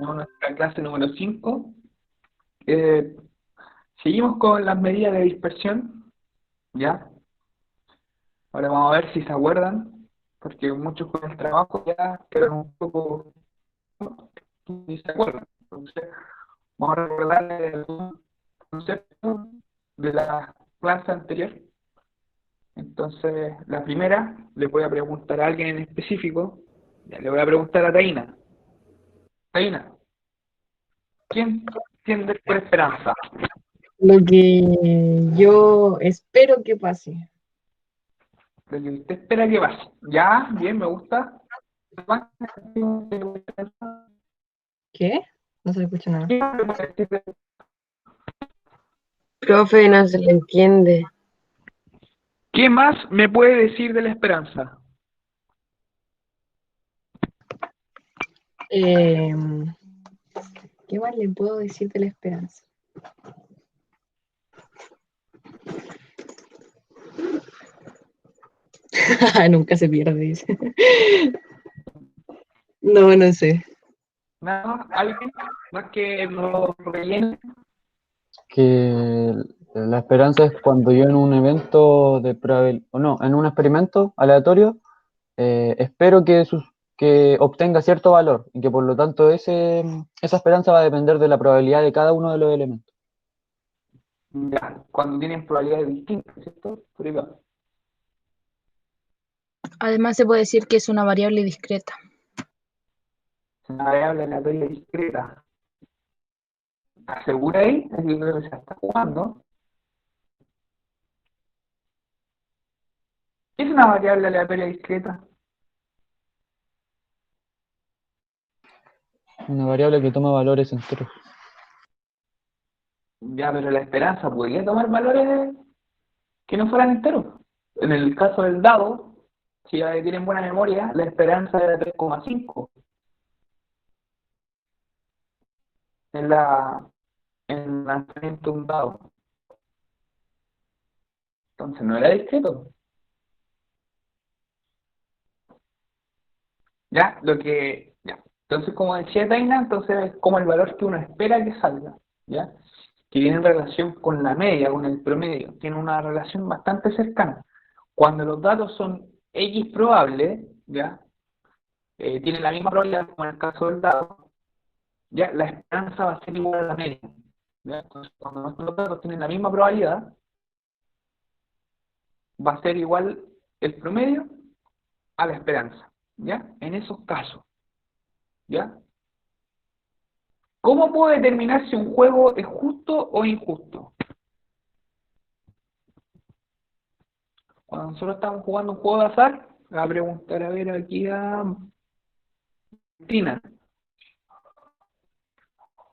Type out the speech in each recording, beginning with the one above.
en nuestra clase número 5. Eh, Seguimos con las medidas de dispersión, ¿ya? Ahora vamos a ver si se acuerdan, porque muchos con el trabajo ya quedan un poco, ni se acuerdan. Entonces, vamos a recordarles algunos conceptos de la clase anterior. Entonces, la primera, le voy a preguntar a alguien en específico, ya le voy a preguntar a Taina. Taina, ¿quién tiende por esperanza? Lo que yo espero que pase. Lo que usted espera que pase. Ya, bien, me gusta. ¿Qué? No se le escucha nada. Profe, no se le entiende. ¿Qué más me puede decir de la esperanza? Eh, ¿Qué más le puedo decir de la esperanza? Nunca se pierde, dice. No, no sé. Nada más, alguien más que lo rellene. Que la esperanza es cuando yo en un evento de o no, en un experimento aleatorio, espero que obtenga cierto valor y que por lo tanto esa esperanza va a depender de la probabilidad de cada uno de los elementos. Ya, cuando tienen probabilidades distintas, ¿cierto? Por ahí va. Además, se puede decir que es una variable discreta. Es una variable aleatoria discreta. ¿Asegura ahí? Es que creo que se está jugando. ¿Qué es una variable aleatoria discreta? Una variable que toma valores enteros. Ya, pero la esperanza podría tomar valores que no fueran enteros. En el caso del dado, si ya tienen buena memoria, la esperanza era 3,5 en en el lanzamiento de un dado. Entonces no era discreto. Ya, ya. Entonces, como decía Taina, entonces es como el valor que uno espera que salga, ¿ya? Que viene en relación con la media, con el promedio. Tiene una relación bastante cercana. Cuando los datos son X probables, ¿ya? Tienen la misma probabilidad como en el caso del dado, ya la esperanza va a ser igual a la media. ¿Ya? Entonces, cuando nuestros datos tienen la misma probabilidad, va a ser igual el promedio a la esperanza. ¿Ya? En esos casos. ¿Ya? ¿Cómo puedo determinar si un juego es justo o injusto? Cuando nosotros estamos jugando un juego de azar, voy a preguntar a ver aquí a Tina.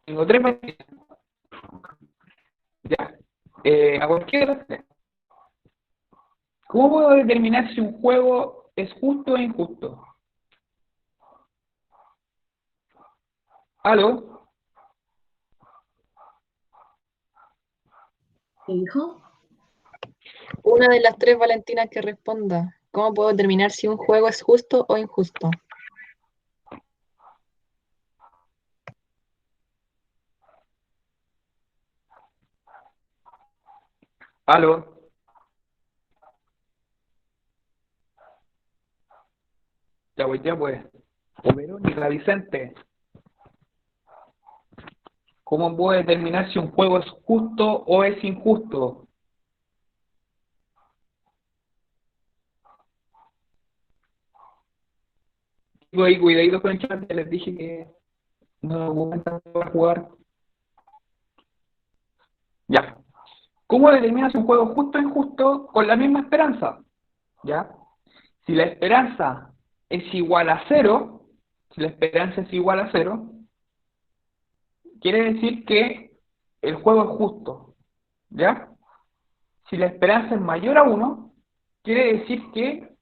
Tengo tres Martinas. Ya. A cualquiera de las tres. ¿Cómo puedo determinar si un juego es justo o injusto? ¿Aló? ¿Qué dijo? Una de las tres Valentinas que responda. ¿Cómo puedo determinar si un juego es justo o injusto? ¿Aló? Ya pues. O Verónica, Vicente. ¿Cómo puedo determinar si un juego es justo o es injusto? Digo ahí, cuidadito con el chat, ya les dije que no documentan para jugar. Ya. ¿Cómo determinas si un juego es justo o injusto con la misma esperanza? ¿Ya? Si la esperanza es igual a cero, si la esperanza es igual a cero, quiere decir que el juego es justo. ¿Ya? Si la esperanza es mayor a uno, quiere decir que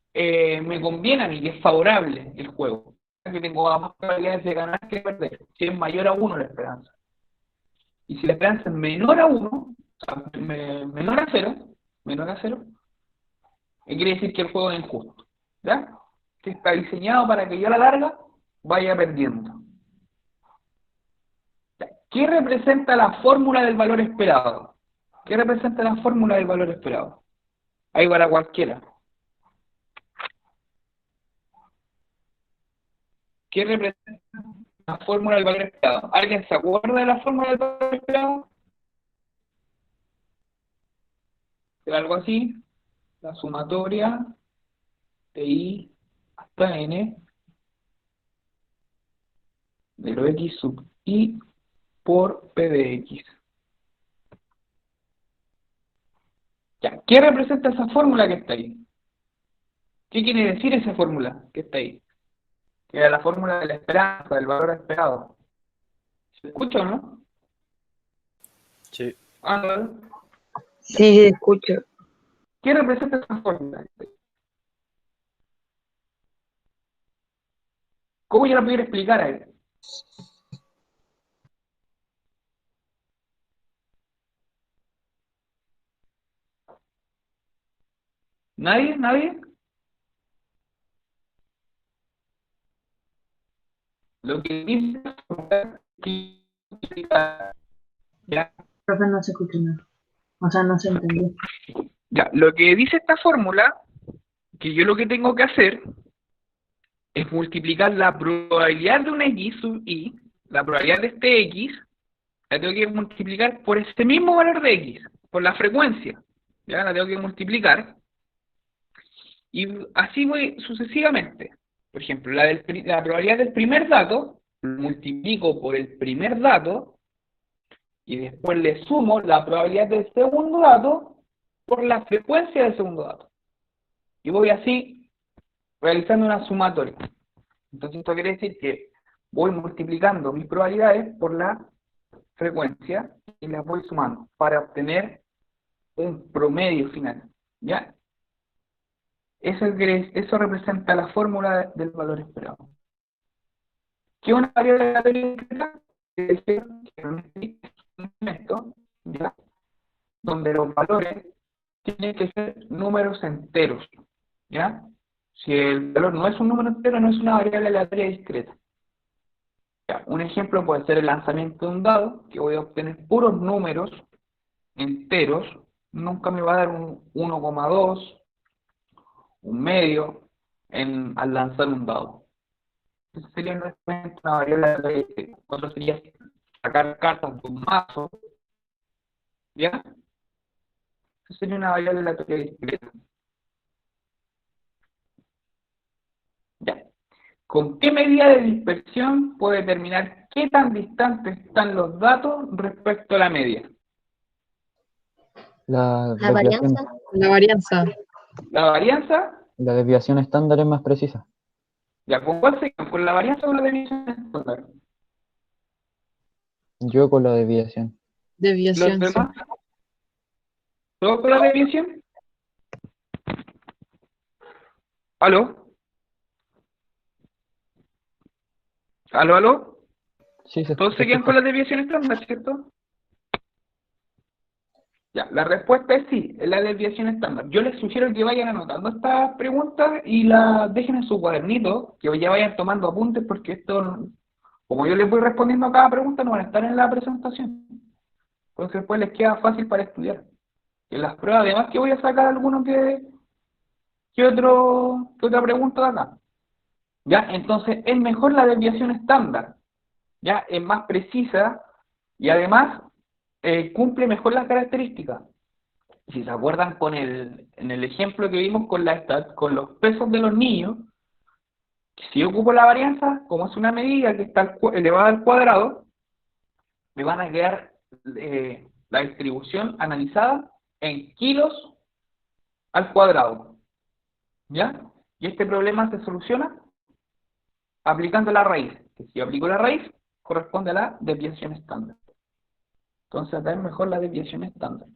me conviene a mí, que es favorable el juego. Que tengo más probabilidades de ganar que de perder. Si es mayor a uno la esperanza. Y si la esperanza es menor a uno, o sea, menor a cero, quiere decir que el juego es injusto. ¿Ya? Que está diseñado para que yo a la larga vaya perdiendo. ¿Qué representa la fórmula del valor esperado? ¿Qué representa la fórmula del valor esperado? Ahí para cualquiera. ¿Qué representa la fórmula del valor esperado? ¿Alguien se acuerda de la fórmula del valor esperado? ¿Era algo así? La sumatoria de I hasta N de lo X sub I por P de X. Ya, ¿qué representa esa fórmula que está ahí? ¿Qué quiere decir esa fórmula que está ahí? Que era la fórmula de la esperanza, del valor esperado. ¿Se escucha o no? Sí. Álvaro, Sí, escucho. ¿qué representa esa fórmula? ¿Cómo yo la pudiera explicar a él? ¿Nadie? ¿Nadie? Lo que dice ya, Profe, no se escucha nada. O sea, no se entendió. ya, lo que dice esta fórmula, que yo lo que tengo que hacer es multiplicar la probabilidad de un X sub I, la probabilidad de este X, la tengo que multiplicar por este mismo valor de X, por la frecuencia, ya la tengo que multiplicar, y así voy sucesivamente. Por ejemplo, la probabilidad del primer dato, lo multiplico por el primer dato, y después le sumo la probabilidad del segundo dato por la frecuencia del segundo dato. Y voy así realizando una sumatoria. Entonces esto quiere decir que voy multiplicando mis probabilidades por la frecuencia y las voy sumando para obtener un promedio final. ¿Ya? Eso representa la fórmula del valor esperado. ¿Qué es una variable aleatoria discreta? Es decir, que un instrumento, ¿ya?, donde los valores tienen que ser números enteros. ¿Ya? Si el valor no es un número entero, no es una variable aleatoria discreta. Ya, un ejemplo puede ser el lanzamiento de un dado, que voy a obtener puros números enteros, nunca me va a dar un 1,2, un medio, al lanzar un dado. Eso sería realmente una variable aleatoria discreta. Otro sería sacar cartas de un mazo, ¿ya? Eso sería una variable aleatoria discreta. Ya. ¿Con qué medida de dispersión puedo determinar qué tan distantes están los datos respecto a la media? La La desviación, varianza. La varianza. La varianza, la desviación estándar es más precisa. ya, ¿con cuál se quedan? ¿Con la varianza o con la desviación estándar? Yo con la desviación. ¿Los Desviación, sí. demás? ¿Todos con la desviación? ¿Aló? ¿Aló, aló? Sí, ¿Todos se quedan con la desviación estándar, cierto? Ya, la respuesta es sí, es la desviación estándar. Yo les sugiero que vayan anotando estas preguntas y las dejen en su cuadernito, que ya vayan tomando apuntes, porque esto, como yo les voy respondiendo a cada pregunta, no van a estar en la presentación. Entonces después les queda fácil para estudiar. En las pruebas, además, que voy a sacar alguno que otra pregunta de acá. ¿Ya? Entonces es mejor la desviación estándar. ¿Ya? Es más precisa y además cumple mejor las características. Si se acuerdan en el ejemplo que vimos con los pesos de los niños, si yo ocupo la varianza, como es una medida que está elevada al cuadrado, me van a quedar la distribución analizada en kilos al cuadrado. ¿Ya? Y este problema se soluciona aplicando la raíz. Que si yo aplico la raíz, corresponde a la desviación estándar. Entonces acá es mejor la desviación estándar.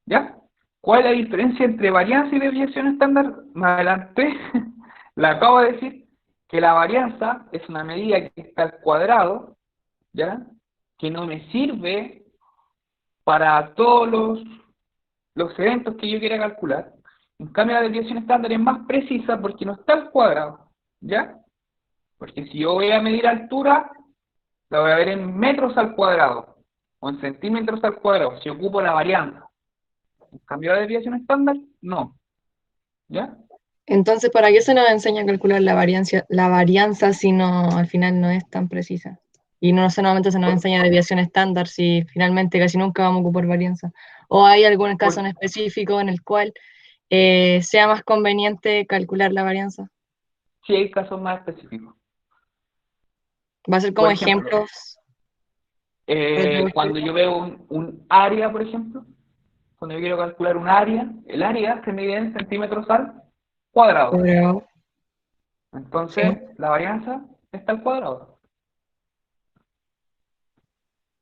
¿Ya? ¿Cuál es la diferencia entre varianza y desviación estándar? Más adelante la acabo de decir, que la varianza es una medida que está al cuadrado, ¿ya?, que no me sirve para todos los eventos que yo quiera calcular. En cambio la desviación estándar es más precisa porque no está al cuadrado, ¿ya? Porque si yo voy a medir altura, la voy a ver en metros al cuadrado, o en centímetros al cuadrado, si ocupo la varianza. ¿En cambio la desviación estándar? No. ¿Ya? Entonces, ¿para qué se nos enseña a calcular la varianza si no, al final no es tan precisa? Y no solamente se nos enseña desviación estándar si finalmente casi nunca vamos a ocupar varianza. ¿O hay algún caso en específico en el cual sea más conveniente calcular la varianza? Sí hay casos más específicos. Va a ser como Por ejemplo, ejemplos. cuando yo veo un área, por ejemplo, cuando yo quiero calcular un área, el área se mide en centímetros al cuadrado. Pero, Entonces, sí. la varianza está al cuadrado.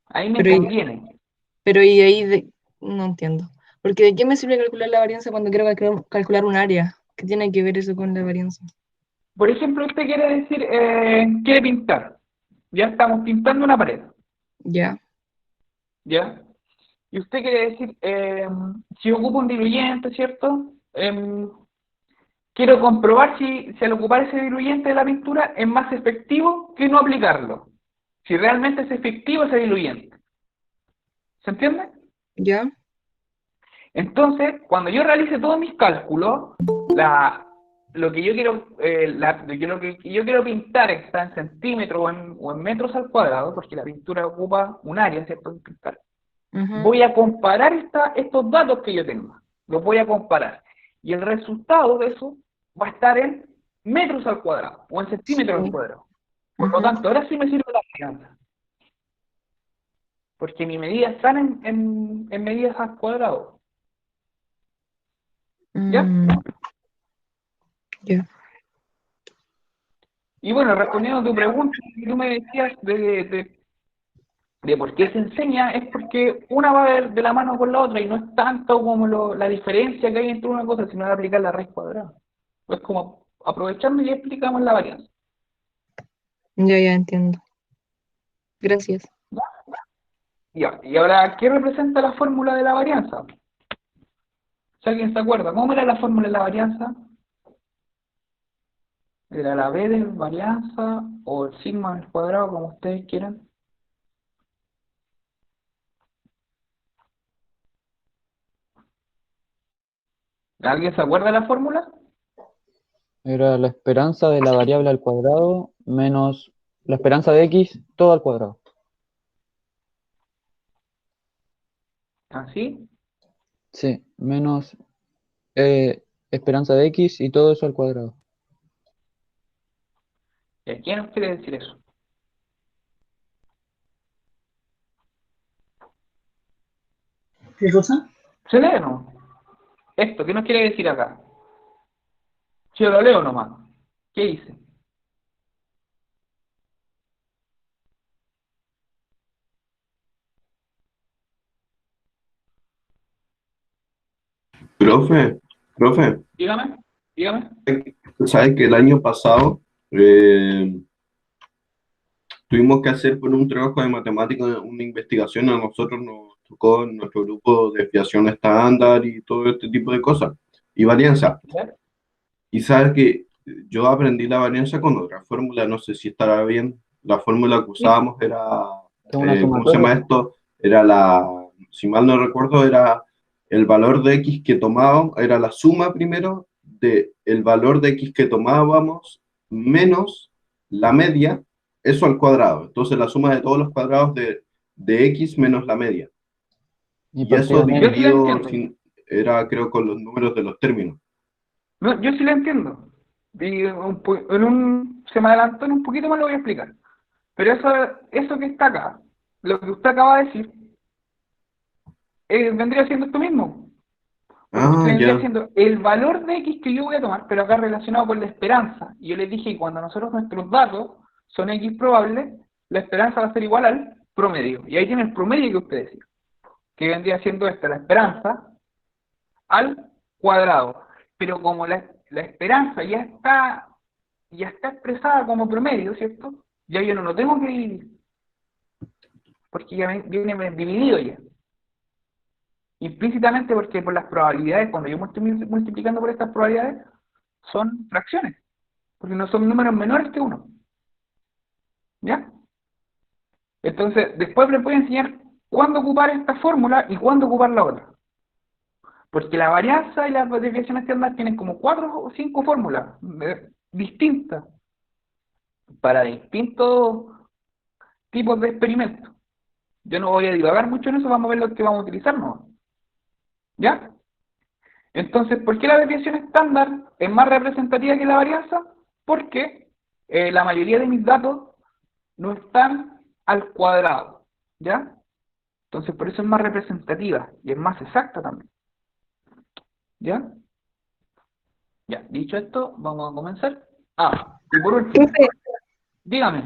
Ahí me Pero, conviene. pero y ahí no entiendo. Porque ¿de qué me sirve calcular la varianza cuando quiero calcular un área? ¿Qué tiene que ver eso con la varianza? Por ejemplo, usted quiere decir, quiere pintar. Ya estamos pintando una pared. Ya. ¿Ya? Y usted quiere decir, si ocupo un diluyente, ¿cierto? Quiero comprobar si al ocupar ese diluyente de la pintura es más efectivo que no aplicarlo. Si realmente es efectivo ese diluyente. ¿Se entiende? Ya. Entonces, cuando yo realice todos mis cálculos, lo que yo quiero, lo que yo quiero pintar está en centímetros o en metros al cuadrado, porque la pintura ocupa un área, ¿cierto? En pintar. Ujú. Voy a comparar estos datos que yo tengo. Los voy a comparar. Y el resultado de eso va a estar en metros al cuadrado o en centímetros al Sí. cuadrado. Por lo Ujú. tanto, ahora sí me sirve la varianza. Porque mis medidas están en medidas al cuadrado. ¿Ya? Mm, ya. Y bueno, respondiendo a tu pregunta, que tú me decías de por qué se enseña, es porque una va de la mano con la otra y no es tanto como la diferencia que hay entre una cosa, sino de aplicar la raíz cuadrada. Es como aprovechando y explicamos la varianza. Ya entiendo. Gracias. Ya, y ahora, ¿qué representa la fórmula de la varianza? Si alguien se acuerda, ¿cómo era la fórmula de la varianza? ¿Era la b de varianza o el sigma al cuadrado, como ustedes quieran? ¿Alguien se acuerda de la fórmula? Era la esperanza de la variable al cuadrado menos la esperanza de x todo al cuadrado. ¿Así? Sí, menos esperanza de x y todo eso al cuadrado. ¿Y a quién nos quiere decir eso? ¿Qué cosa? ¿Se lee o no? Esto, ¿qué nos quiere decir acá? Yo lo leo nomás. ¿Qué hice? Profe, Dígame, dígame. ¿sabes que el año pasado eh, tuvimos que hacer por un trabajo de matemática una investigación? A nosotros nos tocó en nuestro grupo desviación estándar y todo este tipo de cosas, y varianza. ¿Ya? Y sabes que yo aprendí la varianza con otra fórmula, no sé si estará bien. La fórmula que Sí, usábamos era, Es una ¿cómo se llama sumatoria. esto? Era si mal no recuerdo, era el valor de x que tomábamos, era la suma primero de el valor de x que tomábamos menos la media, eso al cuadrado. Entonces la suma de todos los cuadrados de x menos la media. Y Y partida eso de yo menos. sí la dividido entiendo. era creo con los números de los términos. No, yo sí la entiendo. Y se me adelantó en un poquito más lo voy a explicar. Pero eso que está acá, lo que usted acaba de decir, vendría siendo esto mismo. Porque Ah, vendría ya. siendo el valor de X que yo voy a tomar, pero acá relacionado con la esperanza. Y yo les dije que cuando nosotros nuestros datos son X probables, la esperanza va a ser igual al promedio. Y ahí tiene el promedio que usted decía, que vendría siendo la esperanza al cuadrado. Pero como la esperanza ya está expresada como promedio, ¿cierto? Ya yo no lo tengo que dividir, porque ya viene dividido ya. Implícitamente porque por las probabilidades, cuando yo estoy multiplicando por estas probabilidades, son fracciones, porque no son números menores que uno. ¿Ya? Entonces, después les voy a enseñar cuándo ocupar esta fórmula y cuándo ocupar la otra. Porque la varianza y la desviación estándar tienen como 4 o 5 fórmulas distintas para distintos tipos de experimentos. Yo no voy a divagar mucho en eso, vamos a ver lo que vamos a utilizar, ¿no? ¿Ya? Entonces, ¿por qué la desviación estándar es más representativa que la varianza? Porque la mayoría de mis datos no están al cuadrado, ¿ya? Entonces, por eso es más representativa y es más exacta también, ¿ya? Ya, dicho esto, vamos a comenzar. Y por último, Profe, dígame.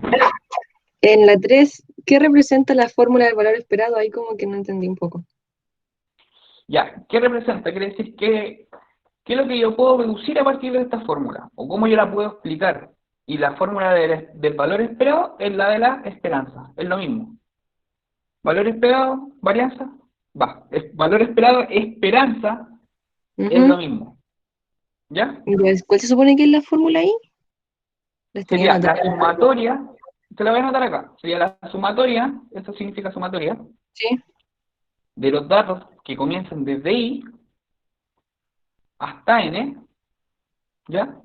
en la 3, ¿qué representa la fórmula del valor esperado? Ahí como que no entendí un poco. Ya, ¿qué representa? Quiere decir que ¿qué es lo que yo puedo deducir a partir de esta fórmula? ¿O cómo yo la puedo explicar? Y la fórmula del valor esperado es la de la esperanza. Es lo mismo. Valor esperado, varianza, valor esperado, esperanza, es lo mismo. ¿Ya? ¿Cuál se supone que es la fórmula ahí? Les tenía Sería la anotada. sumatoria, te la voy a anotar acá. Sería la sumatoria, eso significa sumatoria, Sí. de los datos que comienzan desde I hasta N, ¿ya?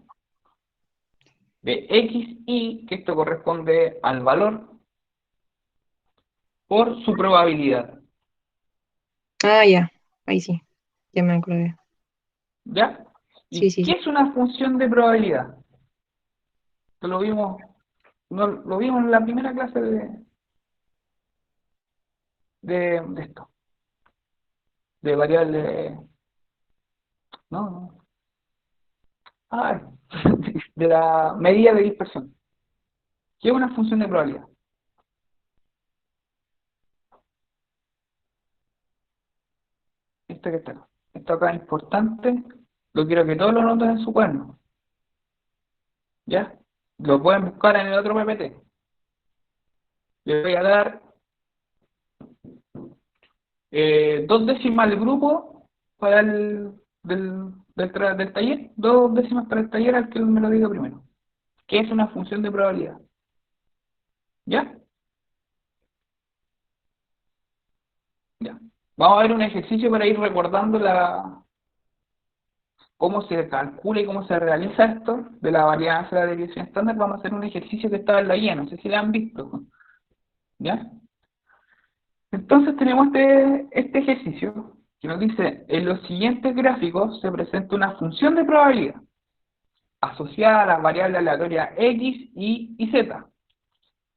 De XI, que esto corresponde al valor, por su probabilidad. Ah, ya. Ahí sí. Ya me acordé. ¿Ya? Sí, ¿Y sí, qué sí. es una función de probabilidad? Esto lo vimos, no, lo vimos en la primera clase de esto, de variable, no, ay, de la medida de dispersión. ¿Qué es una función de probabilidad? Esto que está acá. Esto acá es importante, lo quiero que todos lo noten en su cuaderno. ¿Ya? Lo pueden buscar en el otro PPT. Les voy a dar 2 décimas al grupo para del taller, 2 décimas para el taller al que me lo diga primero. ¿Qué es una función de probabilidad? ¿Ya? Ya. Vamos a ver un ejercicio para ir recordando cómo se calcula y cómo se realiza esto de la varianza de la desviación estándar. Vamos a hacer un ejercicio que estaba en la guía, no sé si la han visto. ¿Ya? Entonces tenemos este ejercicio que nos dice, en los siguientes gráficos se presenta una función de probabilidad asociada a las variables aleatorias X, Y y Z,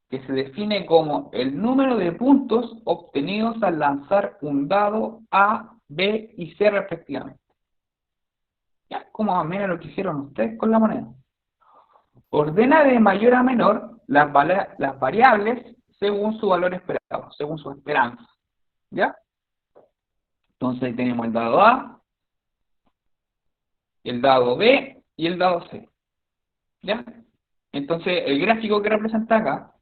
que se define como el número de puntos obtenidos al lanzar un dado A, B y C respectivamente. Ya, como a menos lo que hicieron ustedes con la moneda. Ordena de mayor a menor las variables según su valor esperado, según su esperanza. ¿Ya? Entonces ahí tenemos el dado A, el dado B y el dado C. ¿Ya? Entonces el gráfico que representa acá,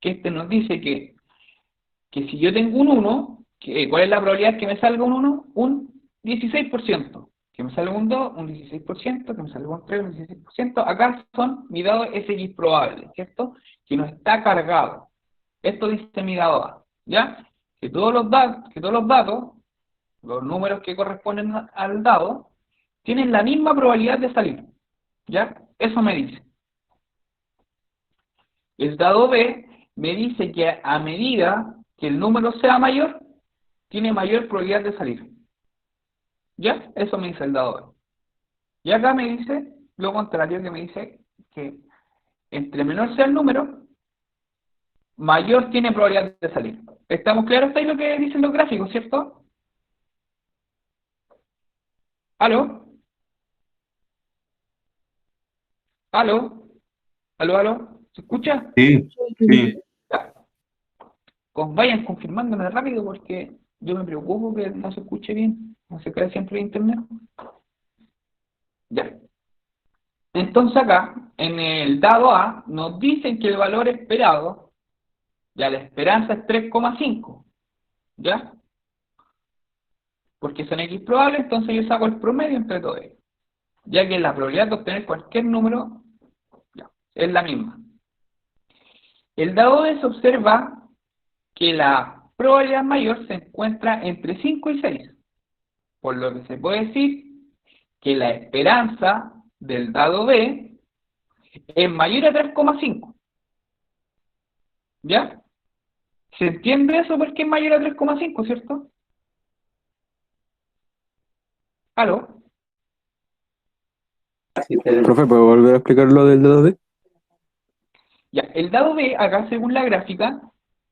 que nos dice que si yo tengo un 1, ¿cuál es la probabilidad que me salga un 1? Un 16%. Que me salga un 2, un 16%, que me salga un 3, un 16%. Acá son mi dado SX probable, ¿cierto? Que no está cargado. Esto dice mi dado A, ¿ya? Que todos los datos, los números que corresponden al dado, tienen la misma probabilidad de salir, ¿ya? Eso me dice. El dado B me dice que a medida que el número sea mayor, tiene mayor probabilidad de salir. ¿Ya? Eso me dice el dado B. Y acá me dice lo contrario, que me dice que entre menor sea el número, mayor tiene probabilidad de salir. ¿Estamos claros hasta ahí lo que dicen los gráficos, cierto? ¿Aló? ¿Aló? ¿Aló, aló? ¿Se escucha? Sí, sí. Ya. Vayan confirmándome rápido porque yo me preocupo que no se escuche bien, no se cae siempre el internet. Ya. Entonces acá, en el dado A, nos dicen que el valor esperado, ya la esperanza es 3,5, ¿ya? Porque son X probables, entonces yo saco el promedio entre todos ellos. Ya que la probabilidad de obtener cualquier número, ya, es la misma. El dado B se observa que la probabilidad mayor se encuentra entre 5 y 6, por lo que se puede decir que la esperanza del dado B es mayor a 3,5. ¿Ya? ¿Se entiende eso por qué es mayor a 3,5, cierto? ¿Aló? Profe, ¿puedo volver a explicar lo del dedo B? Ya, el dado B, acá según la gráfica,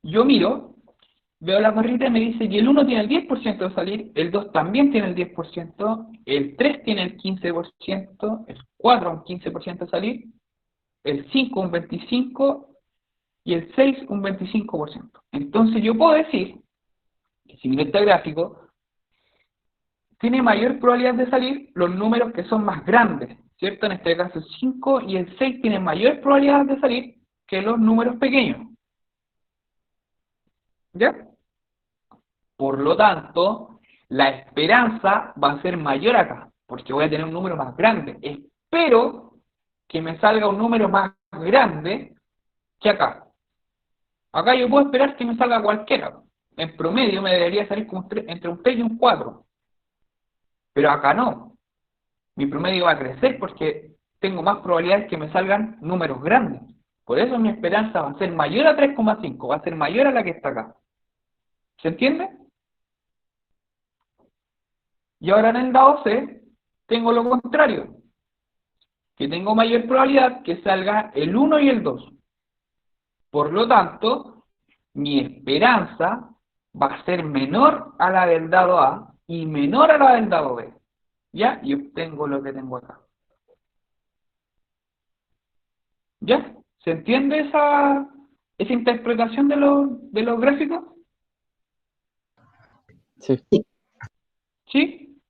yo miro, veo la barrita y me dice que el 1 tiene el 10% de salir, el 2 también tiene el 10%, el 3 tiene el 15%, el 4 un 15% de salir, el 5 un 25% y el 6 un 25%. Entonces yo puedo decir que si miro este gráfico, tiene mayor probabilidad de salir los números que son más grandes, ¿cierto? En este caso el 5 y el 6 tienen mayor probabilidad de salir que los números pequeños. ¿Ya? Por lo tanto, la esperanza va a ser mayor acá, porque voy a tener un número más grande. Espero que me salga un número más grande que acá. Acá yo puedo esperar que me salga cualquiera. En promedio me debería salir como entre un 3 y un 4. Pero acá no. Mi promedio va a crecer porque tengo más probabilidades que me salgan números grandes. Por eso mi esperanza va a ser mayor a 3,5, va a ser mayor a la que está acá. ¿Se entiende? Y ahora en el dado C tengo lo contrario, que tengo mayor probabilidad que salga el 1 y el 2. Por lo tanto, mi esperanza va a ser menor a la del dado A y menor a la del dado B. ¿Ya? Y obtengo lo que tengo acá. ¿Ya? ¿Se entiende esa interpretación de los gráficos? Sí. ¿Sí?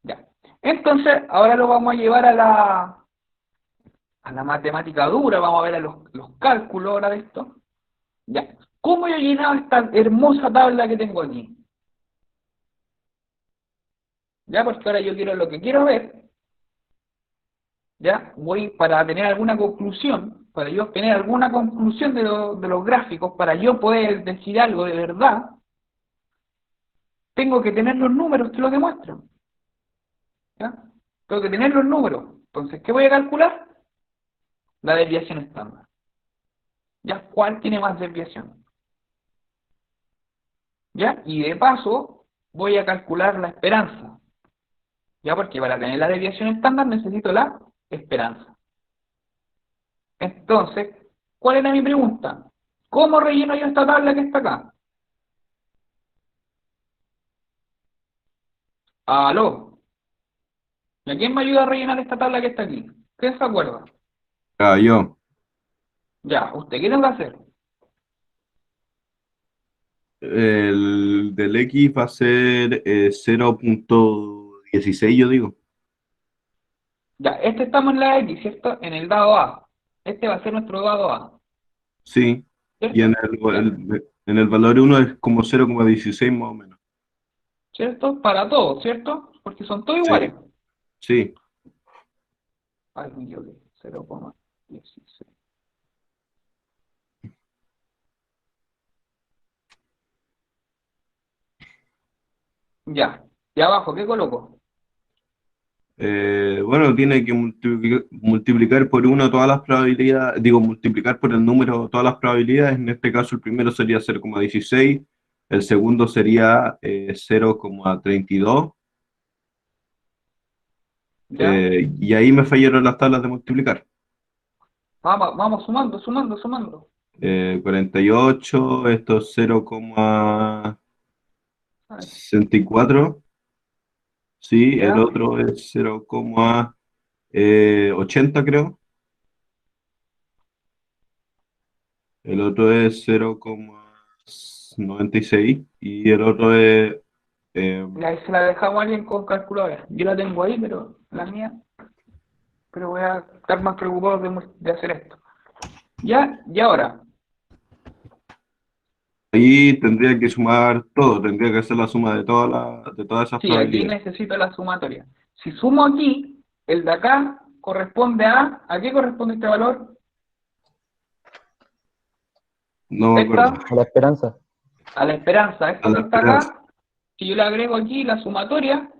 Ya. Entonces, ahora lo vamos a llevar a la matemática dura, vamos a ver a los cálculos ahora de esto. Ya. ¿Cómo yo he llenado esta hermosa tabla que tengo aquí? Ya, porque ahora yo quiero lo que quiero ver. Ya, voy para tener alguna conclusión, para yo obtener alguna conclusión de los gráficos, para yo poder decir algo de verdad, tengo que tener los números que lo demuestran. ¿Ya? Tengo que tener los números. Entonces, ¿qué voy a calcular? La desviación estándar. ¿Ya? ¿Cuál tiene más desviación? ¿Ya? Y de paso, voy a calcular la esperanza. ¿Ya? Porque para tener la desviación estándar necesito la esperanza. Entonces, ¿cuál era mi pregunta? ¿Cómo relleno yo esta tabla que está acá? ¿Aló? ¿Y a quién me ayuda a rellenar esta tabla que está aquí? ¿Quién se acuerda? Ah, yo. Ya, ¿usted qué tengo que hacer? El del X va a ser 0,16, yo digo. Ya, este estamos en la X, ¿cierto? En el dado A. Este va a ser nuestro dado A, Sí. Y ¿cierto? en el valor 1 es como 0,16 más o menos. ¿Cierto? Para todos, ¿cierto? Porque son todos Sí. iguales. Sí. Ay, me equivoqué. 0,16. Ya. Y abajo, ¿qué coloco? Bueno, tiene que multiplicar por 1 todas las probabilidades, digo, multiplicar por el número todas las probabilidades. En este caso, el primero sería 0,16, el segundo sería 0,32, ¿Ya? y ahí me fallaron las tablas de multiplicar. Vamos sumando. 48, esto es Ay, 0,64, sí, el ¿ya? otro es 0,80 creo, el otro es 0,96 y el otro es, Y ahí se la dejamos a alguien con calculadora. Yo la tengo ahí, pero la mía. Pero voy a estar más preocupado de hacer esto. ¿Ya? Y ahora. ahí tendría que sumar todo, tendría que hacer la suma de todas esas Sí, aquí probabilidades. necesito la sumatoria. Si sumo aquí, el de acá corresponde ¿a qué corresponde este valor? No me acuerdo. Esta, A la esperanza. a la esperanza, esto A que la está esperanza. acá, si yo le agrego aquí la sumatoria,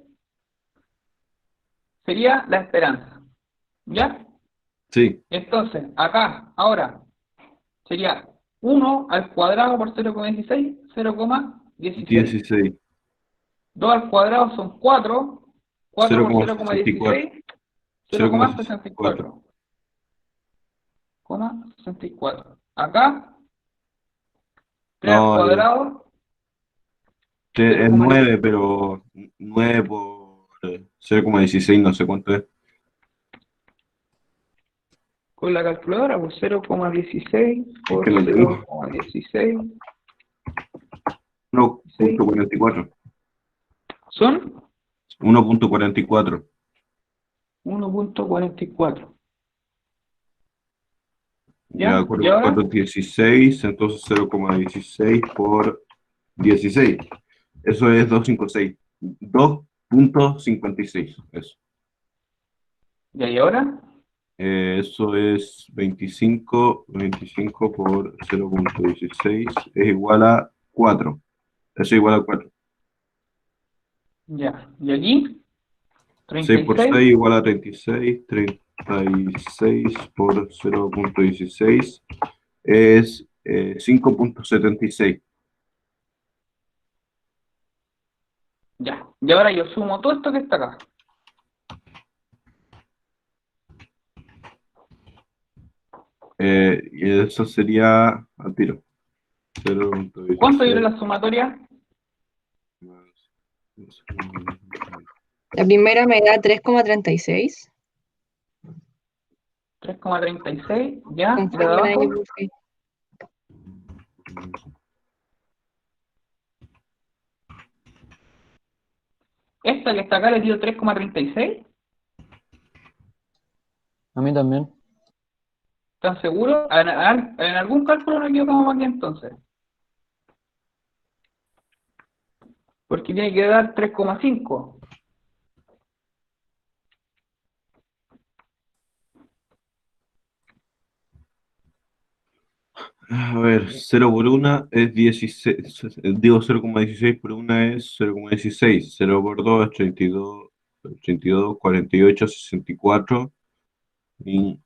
sería la esperanza. ¿Ya? Sí, Entonces, acá, ahora, sería 1 al cuadrado por 0,16, 0,16. 16. 2 al cuadrado son 4, 4 por 0,64. 0,16, 0,64. 0,64. 64. Acá, 3 al No, cuadrado, es 0,16. 9, pero 9 por 0,16, no sé cuánto es. Con la calculadora, pues 0,16 Es por que no tengo. 0,16 1,44. son 1,44. 1,44. Ya, ¿Ya? ¿Y ahora? 4 es 16, entonces 0,16 por 16. Eso es 2,56. 2,56. Eso. ¿Ya? ¿Y ahora? Eso es 25 por 0,16 es igual a 4. Eso es igual a 4. Ya. ¿Y aquí? 6 por 6 36. igual a 36. 36 por 0,16 es 5,76. Ya. Y ahora yo sumo todo esto que está acá. Y eso sería al tiro. ¿Cuánto dio 0,16 la sumatoria? más. La primera me da 3,36. 3,36. ¿Ya? ¿Y la de Conforme la abajo? X. Esta que está acá le dio 3,36. A mí también. ¿Están seguros? En algún cálculo nos equivocamos aquí entonces. Porque tiene que dar 3,5. A ver, 0 por 1 es 16, digo 0,16 por 1 es 0,16, 0 por 2 es 32, 48, 64 y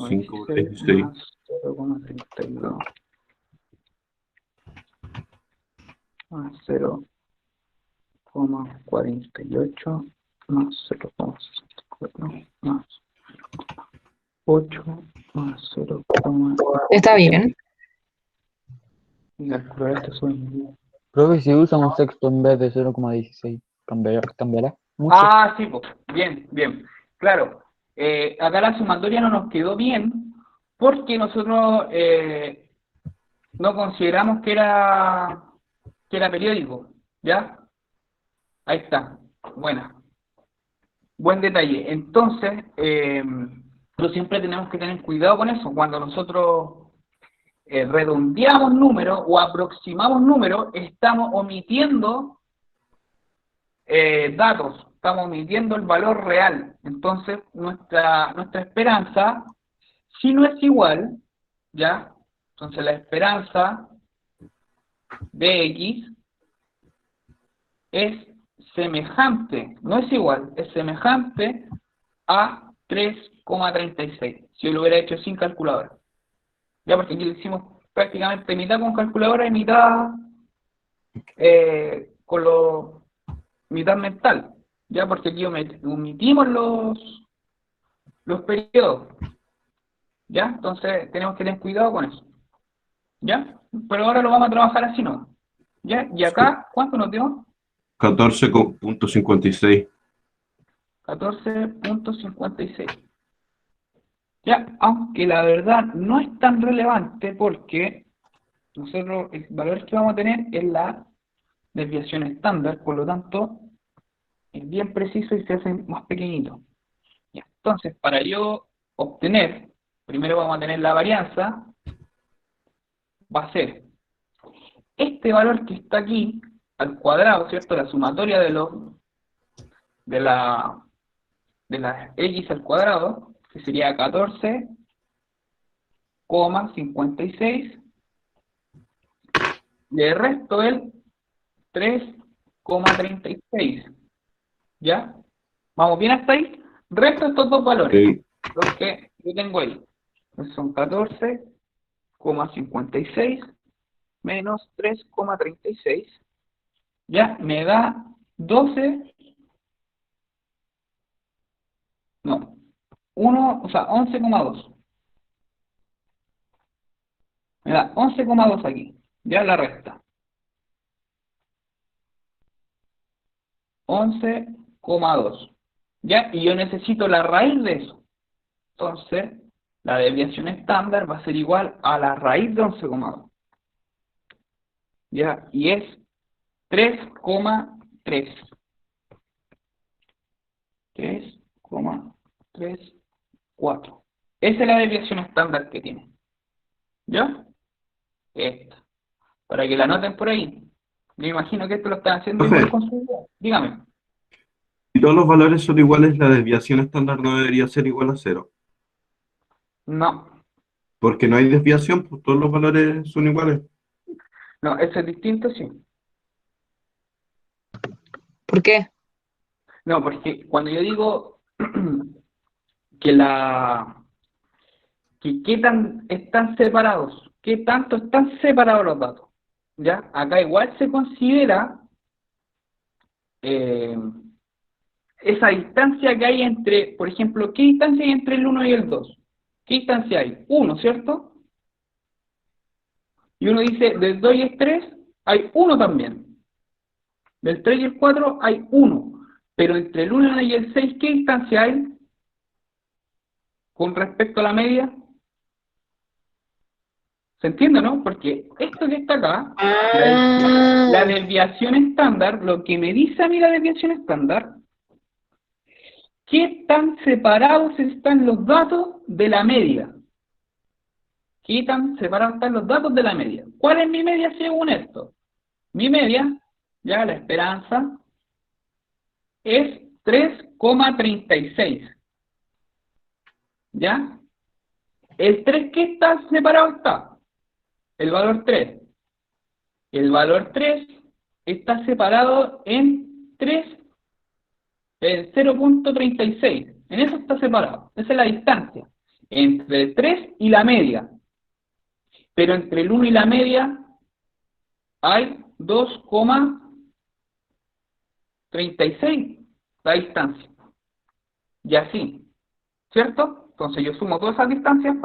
5 por 16 16. más 0,32 más 0,48 más 0,64 más 8 más 0, Está bien. y calcular esto son... Profe, si usa un sexto en vez de 0,16, ¿cambiará mucho? Ah, sí, pues. Bien, bien. Claro, acá la sumatoria no nos quedó bien porque nosotros no consideramos que era periódico, ¿ya? Ahí está. Buena. Buen detalle. Entonces, nosotros siempre tenemos que tener cuidado con eso. Cuando nosotros redondeamos números o aproximamos números, estamos omitiendo datos, estamos omitiendo el valor real. Entonces, nuestra esperanza, si no es igual, ¿ya? Entonces, la esperanza de X es semejante, no es igual, es semejante a 3,36, si yo lo hubiera hecho sin calculadora. Ya, porque aquí lo hicimos prácticamente mitad con calculadora y mitad mitad mental. Ya, porque aquí omitimos los periodos. Ya, entonces tenemos que tener cuidado con eso. Ya, pero ahora lo vamos a trabajar así, ¿no? Ya, y acá, ¿cuánto nos dio? 14,56. 14,56. Ya, aunque la verdad no es tan relevante porque nosotros el valor que vamos a tener es la desviación estándar, por lo tanto es bien preciso y se hace más pequeñito. Ya, entonces, para yo obtener, primero vamos a tener la varianza, va a ser este valor que está aquí al cuadrado, ¿cierto? La sumatoria de la x al cuadrado, que sería 14,56 le resto el 3,36. ¿Ya? ¿Vamos bien hasta ahí? Resto estos dos valores, Ok. los que yo tengo ahí. Son 14,56 menos 3,36. ¿Ya? Me da 12, no, 1, o sea, 11,2. Me da 11,2 aquí. Ya la resta. 11,2. ¿Ya? Y yo necesito la raíz de eso. Entonces, la desviación estándar va a ser igual a la raíz de 11,2. ¿Ya? Y es 3,3. 3,34. Esa es la desviación estándar que tiene. ¿Ya? Esta. Para que la anoten por ahí. Me imagino que esto lo están haciendo igual Profe, con su idea. Dígame. si todos los valores son iguales, la desviación estándar no debería ser igual a cero. No. Porque no hay desviación, pues todos los valores son iguales. No, eso es distinto, sí. ¿Por qué? No, porque cuando yo digo que la que qué tan están separados, qué tanto están separados los datos, ¿ya? Acá igual se considera eh, esa distancia que hay entre, por ejemplo, ¿qué distancia hay entre el 1 y el 2? ¿Qué distancia hay? 1, ¿cierto? Y uno dice, del 2 y el 3 hay 1 también. Del 3 y el 4 hay 1. Pero entre el 1 y el 6, ¿qué distancia hay con respecto a la media? ¿Se entiende, no? Porque esto que está acá, la desviación estándar, lo que me dice a mí la desviación estándar, ¿qué tan separados están los datos de la media? ¿Qué tan separados están los datos de la media? ¿Cuál es mi media según esto? Mi media, ya la esperanza, es 3,36. ¿Ya? El 3, ¿qué está separado está? El valor 3. El valor 3 está separado en 0,36. En eso está separado. Esa es la distancia entre el 3 y la media. Pero entre el 1 y la media hay 2,36 la distancia. Y así, ¿cierto? Entonces yo sumo todas esas distancias,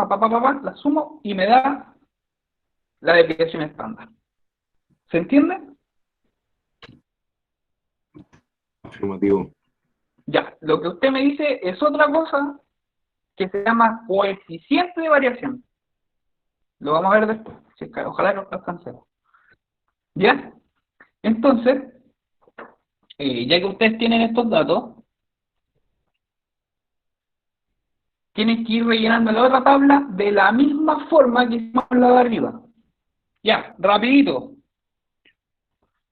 las sumo y me da la desviación estándar. ¿Se entiende? Afirmativo. Ya, lo que usted me dice es otra cosa que se llama coeficiente de variación. Lo vamos a ver después, si es que ojalá no lo alcancemos. ¿Ya? Entonces, ya que ustedes tienen estos datos, tienen que ir rellenando la otra tabla de la misma forma que hicimos la de arriba. Ya, rapidito.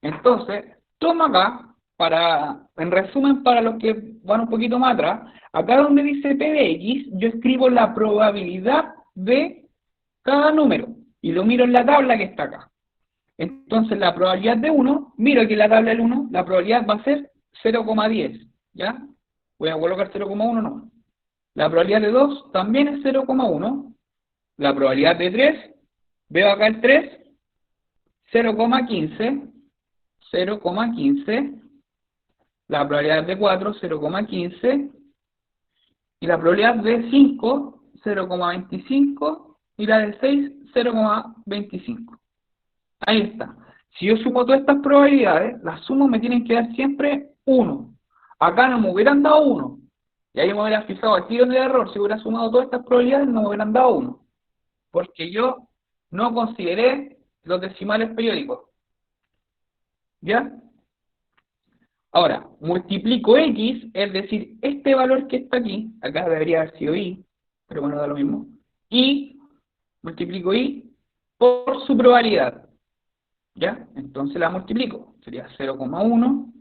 Entonces, toma acá, en resumen, para los que van un poquito más atrás, acá donde dice P de X, yo escribo la probabilidad de cada número, y lo miro en la tabla que está acá. Entonces, la probabilidad de 1, miro aquí en la tabla del 1, la probabilidad va a ser 0,10, ¿ya? Voy a colocar 0,1 nomás. La probabilidad de 2 también es 0,1. La probabilidad de 3, veo acá el 3, 0,15. 0,15, la probabilidad de 4, 0,15, y la probabilidad de 5, 0,25, y la de 6, 0,25. Ahí está. Si yo sumo todas estas probabilidades, las sumo me tienen que dar siempre 1. Acá no me hubieran dado 1. Y ahí me hubiera fijado aquí donde el error, si hubiera sumado todas estas probabilidades, no me hubieran dado 1. Porque yo no consideré los decimales periódicos. ¿Ya? Ahora, multiplico X, es decir, este valor que está aquí, acá debería haber sido Y, pero bueno, da lo mismo, y multiplico Y por su probabilidad, ¿ya? Entonces la multiplico, sería 0,1,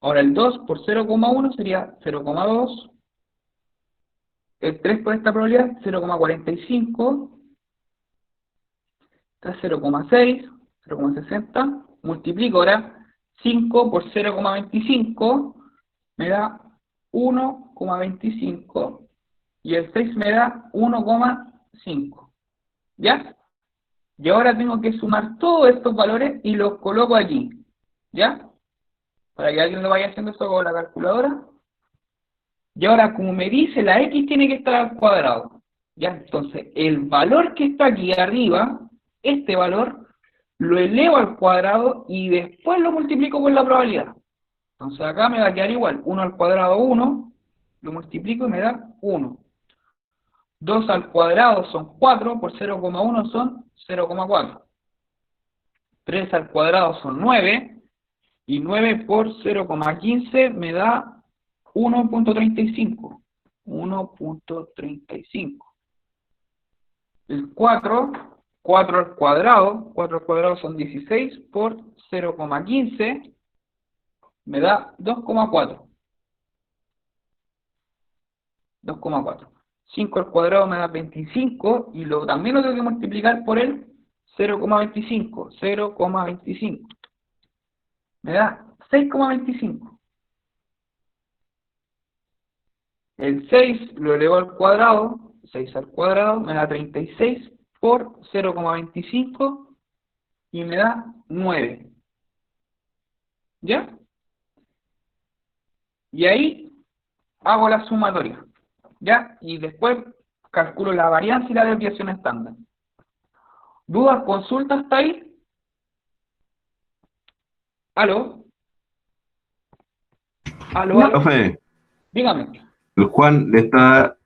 ahora el 2 por 0,1 sería 0,2, el 3 por esta probabilidad, 0,45, esta 0,6, 0,60, multiplico ahora 5 por 0,25, me da 1,25, y el 6 me da 1,5, ¿ya? Y ahora tengo que sumar todos estos valores y los coloco aquí, ¿ya? Para que alguien lo vaya haciendo eso con la calculadora. Y ahora, como me dice, la x tiene que estar al cuadrado, ¿ya? Entonces, el valor que está aquí arriba, este valor, lo elevo al cuadrado y después lo multiplico por la probabilidad. Entonces acá me va a quedar igual, 1 al cuadrado 1, lo multiplico y me da 1. 2 al cuadrado son 4, por 0,1 son 0,4. 3 al cuadrado son 9, y 9 por 0,15 me da 1,35. 1,35. El 4 al cuadrado, 4 al cuadrado son 16, por 0,15 me da 2,4. 2,4. 5 al cuadrado me da 25, y también lo tengo que multiplicar por el 0,25. 0,25. Me da 6,25. El 6 lo elevo al cuadrado, 6 al cuadrado me da 36 por 0,25 y me da 9. ¿Ya? Y ahí hago la sumatoria. ¿Ya? Y después calculo la varianza y la desviación estándar. ¿Dudas, consultas hasta ahí? ¿Aló? ¿Aló, aló? Profe, Dígame. el Juan le está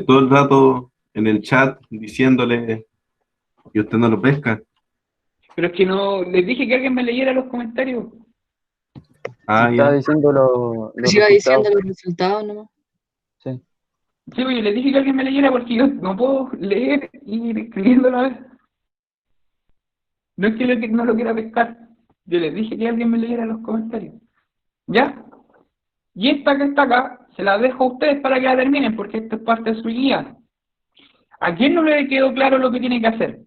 todo el rato en el chat diciéndole y usted no lo pesca. Pero es que no, les dije que alguien me leyera los comentarios. Ah, Estaba ya. diciendo los Siga resultados. diciendo los resultados nomás. Sí. Sí, oye, les dije que alguien me leyera porque yo no puedo leer y ir escribiendo a la vez. No es que no lo quiera pescar. Yo les dije que alguien me leyera los comentarios. ¿Ya? Y esta que está acá, se la dejo a ustedes para que la terminen, porque esto es parte de su guía. ¿A quién no le quedó claro lo que tiene que hacer?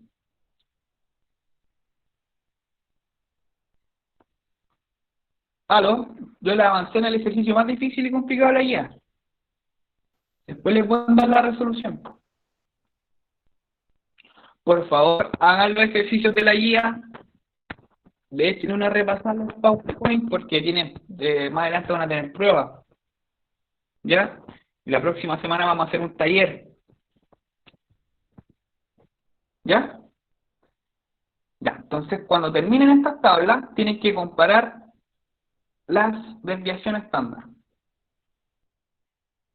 ¿Aló? Yo le avancé en el ejercicio más difícil y complicado de la guía. Después les voy a dar la resolución. Por favor, hagan los ejercicios de la guía. Le echen una repasada a los PowerPoint porque más adelante van a tener pruebas. ¿Ya? Y la próxima semana vamos a hacer un taller. ¿Ya? Ya, entonces cuando terminen estas tablas, tienen que comparar las desviaciones estándar.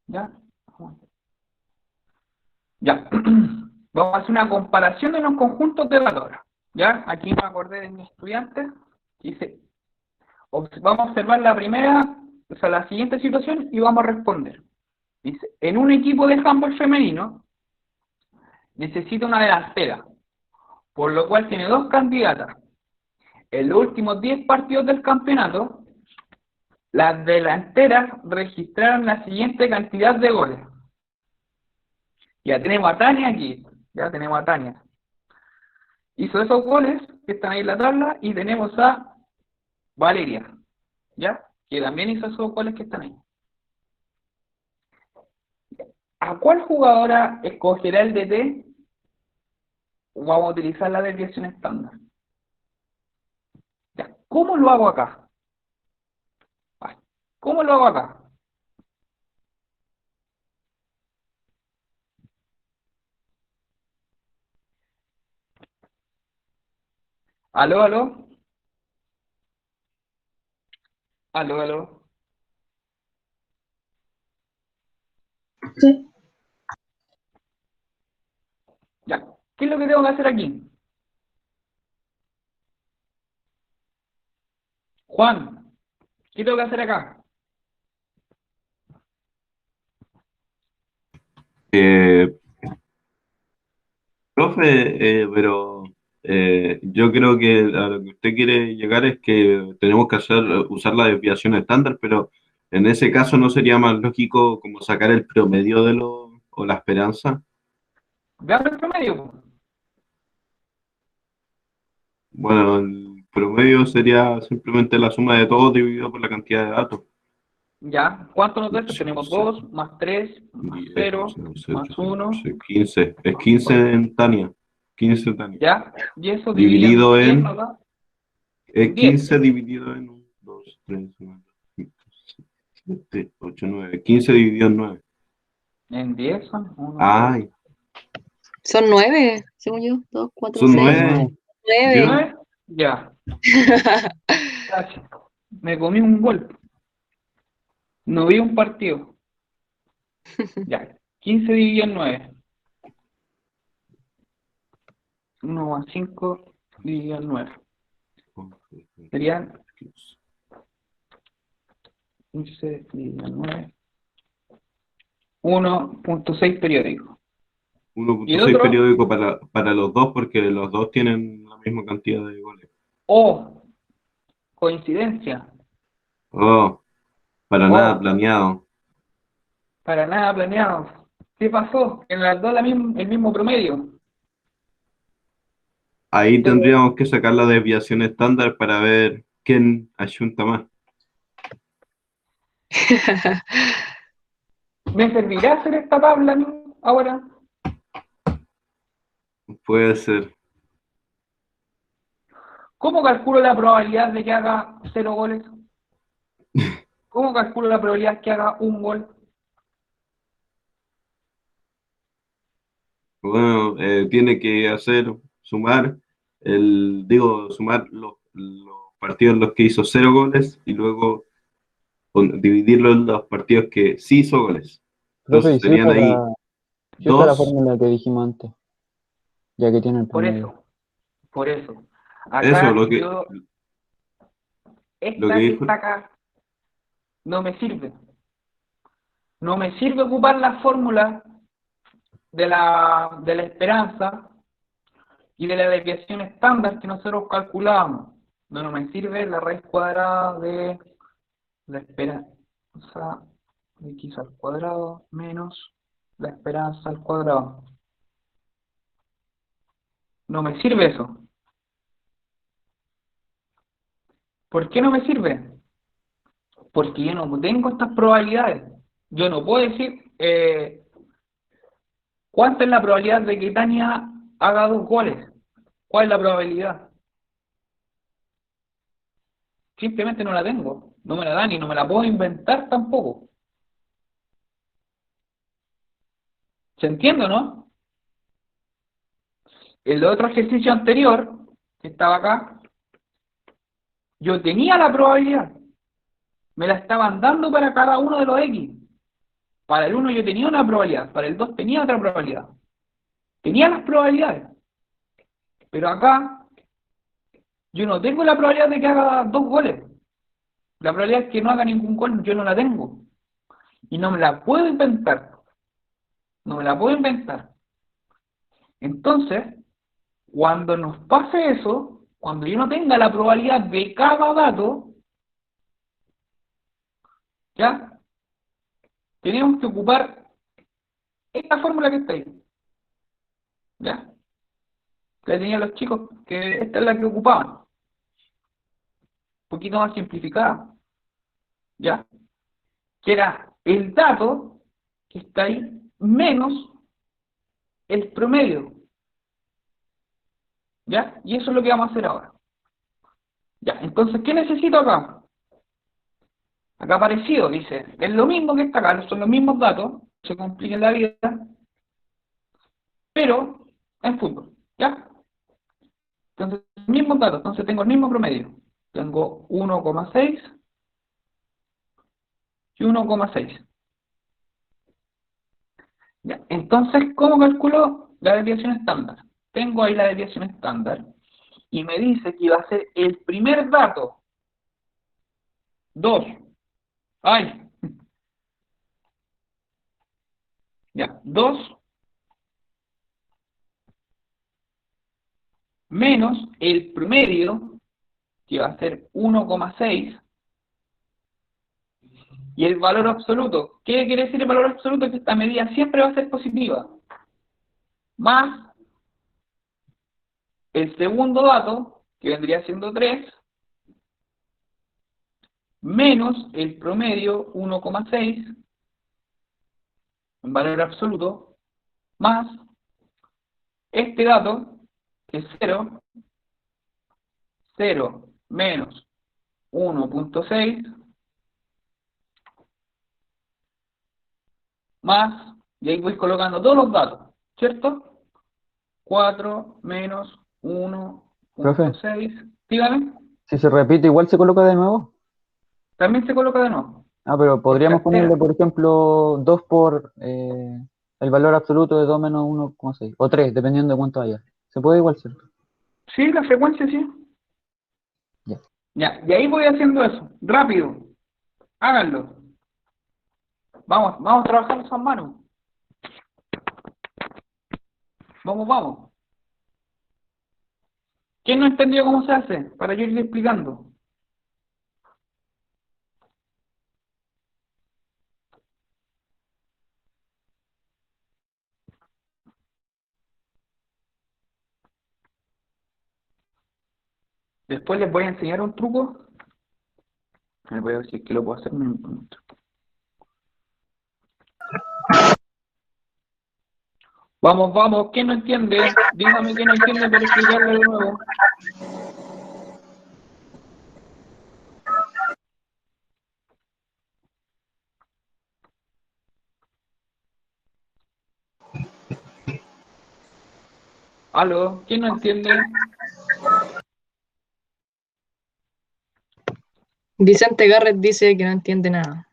¿Ya? Ya. Vamos a hacer una comparación de los conjuntos de valores. ¿Ya? Aquí me acordé de mi estudiante. Dice, vamos a observar la primera, o sea, la siguiente situación y vamos a responder. Dice, en un equipo de handball femenino, necesita una delantera, por lo cual tiene dos candidatas. En los últimos 10 partidos del campeonato, las delanteras registraron la siguiente cantidad de goles. Ya tenemos a Tania aquí, ya tenemos a Tania. Hizo esos goles que están ahí en la tabla y tenemos a Valeria, ¿ya? Que también hizo esos goles que están ahí. ¿A cuál jugadora escogerá el DT? Vamos a utilizar la desviación estándar. Ya, ¿cómo lo hago acá? ¿Cómo lo hago acá? ¿Aló, aló? ¿Aló, aló? Sí. Ya, ¿qué es lo que tengo que hacer aquí? Juan, ¿qué tengo que hacer acá? Eh, Profe, pero yo creo que a lo que usted quiere llegar es que tenemos que usar la desviación estándar, pero en ese caso no sería más lógico como sacar el promedio o la esperanza. Veamos el promedio. Bueno, el promedio sería simplemente la suma de todos dividido por la cantidad de datos. ¿Ya? ¿Cuántos nos da esto? Tenemos 2, más 3, más 10, 0, 11, 12, más 13, 1, 14, 15. Es 15 en Tania. 15 Tania. ¿ya? Y eso dividido Dividido en 10 en. nos da Es en 10. 15 dividido en 1, 2, 3, 4, 5, 6, 7, 8, 9. 15 dividido en 9. En 10 son 1, 2, Ay, Son 9, según yo. 2, 4, son 6. 9. 9. 9. Ya. Gracias. Me comí un gol. No vi un partido. Ya. 15 dividido en 9. 1 más 5 dividido en 9. Serían 15 dividido en 9. 1.6 periódico. ¿Y el 1.6 otro? periódico para los dos, porque los dos tienen la misma cantidad de goles. Oh, coincidencia. Oh, para Oh. nada planeado. Para nada planeado. ¿Qué pasó? En las dos el mismo promedio. Ahí Pero tendríamos que sacar la desviación estándar para ver quién ayunta más. ¿me servirá hacer esta tabla a mí ahora? Puede ser. ¿Cómo calculo la probabilidad de que haga 0 goles? ¿Cómo calculo la probabilidad que haga un gol? Bueno, tiene que sumar sumar los partidos en los que hizo 0 goles y luego dividirlo en los partidos que sí hizo goles. Profe, Entonces serían ahí si usa la 2. fórmula que dijimos antes, ya que tiene el Por promedio. eso. Eso, Acá lo que esta que dijo. está acá no me sirve. No me sirve ocupar la fórmula de la esperanza y de la desviación estándar que nosotros calculábamos. No me sirve la raíz cuadrada de la esperanza de x al cuadrado menos la esperanza al cuadrado. No me sirve eso. ¿Por qué no me sirve? Porque yo no tengo estas probabilidades. Yo no puedo decir cuánta es la probabilidad de que Tania haga 2 goles. ¿Cuál es la probabilidad? Simplemente no la tengo. No me la dan y no me la puedo inventar tampoco. ¿Se entiende, no? El otro ejercicio anterior, que estaba acá, yo tenía la probabilidad. Me la estaban dando para cada uno de los X. Para el 1 yo tenía una probabilidad, para el 2 tenía otra probabilidad. Tenía las probabilidades. Pero acá yo no tengo la probabilidad de que haga 2 goles. La probabilidad de que no haga ningún gol yo no la tengo. Y no me la puedo inventar. No me la puedo inventar. Entonces, cuando nos pase eso, cuando yo no tenga la probabilidad de cada dato, ¿ya? Tenemos que ocupar esta fórmula que está ahí. ¿Ya? La tenían los chicos, que esta es la que ocupaban. Un poquito más simplificada. ¿Ya? Que era el dato que está ahí menos el promedio. ¿Ya? Y eso es lo que vamos a hacer ahora. ¿Ya? Entonces, ¿qué necesito acá? Acá parecido, dice, es lo mismo que está acá, son los mismos datos, se complica la vida, pero en fútbol, ¿ya? Entonces, mismos datos, entonces tengo el mismo promedio. Tengo 1,6 y 1,6. ¿Ya? Entonces, ¿cómo calculo la desviación estándar? Tengo ahí la desviación estándar y me dice que iba a ser el primer dato. 2. ¡Ay! Ya, 2 menos el promedio, que va a ser 1,6, y el valor absoluto. ¿Qué quiere decir el valor absoluto? Que esta medida siempre va a ser positiva. Más el segundo dato, que vendría siendo 3, menos el promedio 1,6 en valor absoluto, más este dato, que es 0, 0 menos 1,6, más, y ahí voy colocando todos los datos, ¿cierto? 4 menos Profe, 1,6, dígame, si se repite, igual se coloca de nuevo. también se coloca de nuevo, Ah, pero porque podríamos altera. ponerle, por ejemplo, 2 por el valor absoluto de 2 menos 1,6, o 3, dependiendo de cuánto haya. Se puede igual, ¿cierto? Sí, la frecuencia sí. Ya. Ya, y ahí voy haciendo eso, rápido, háganlo. Vamos a trabajar esas manos. Vamos. ¿Quién no entendió cómo se hace? Para yo ir explicando. Después les voy a enseñar un truco. Les voy a decir que lo puedo hacer. Vamos. ¿Quién no entiende? Dígame quién no entiende para explicarle de nuevo. ¿Aló? ¿Quién no entiende? Vicente Garrett dice que no entiende nada.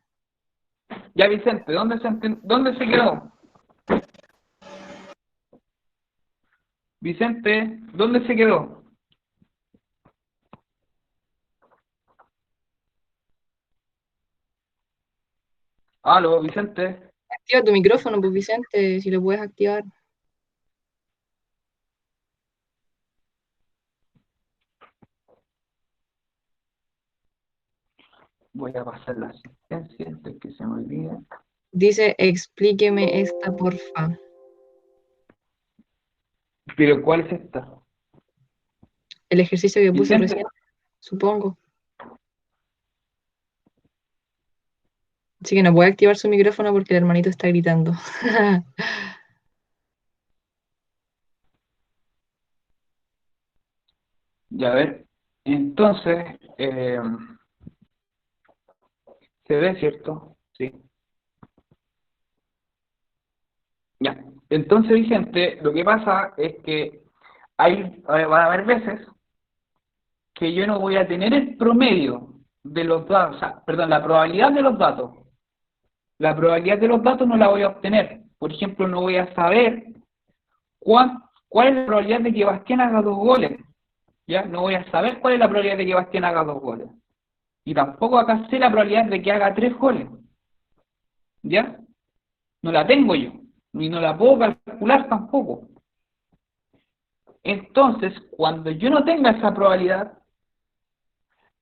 Ya, Vicente, ¿dónde se quedó? Vicente, ¿dónde se quedó? ¿Aló, Vicente? Activa tu micrófono, pues Vicente, si lo puedes activar. Voy a pasar la asistencia antes que se me olvide. Dice, explíqueme esta, porfa. ¿Pero cuál es esta? El ejercicio que puse Vicente, recién, supongo. Así que no puede activar su micrófono porque el hermanito está gritando. ya a ver. Entonces, ¿se ve, cierto? Sí. Ya. Entonces, Vicente, lo que pasa es que van a haber veces que yo no voy a tener el promedio de los datos, o sea, perdón, la probabilidad de los datos. La probabilidad de los datos no la voy a obtener. Por ejemplo, no voy a saber cuál es la probabilidad de que Bastián haga 2 goles. ¿Ya? No voy a saber cuál es la probabilidad de que Bastián haga 2 goles. Y tampoco acá sé la probabilidad de que haga 3 goles. ¿Ya? No la tengo yo. Y no la puedo calcular tampoco. Entonces, cuando yo no tenga esa probabilidad,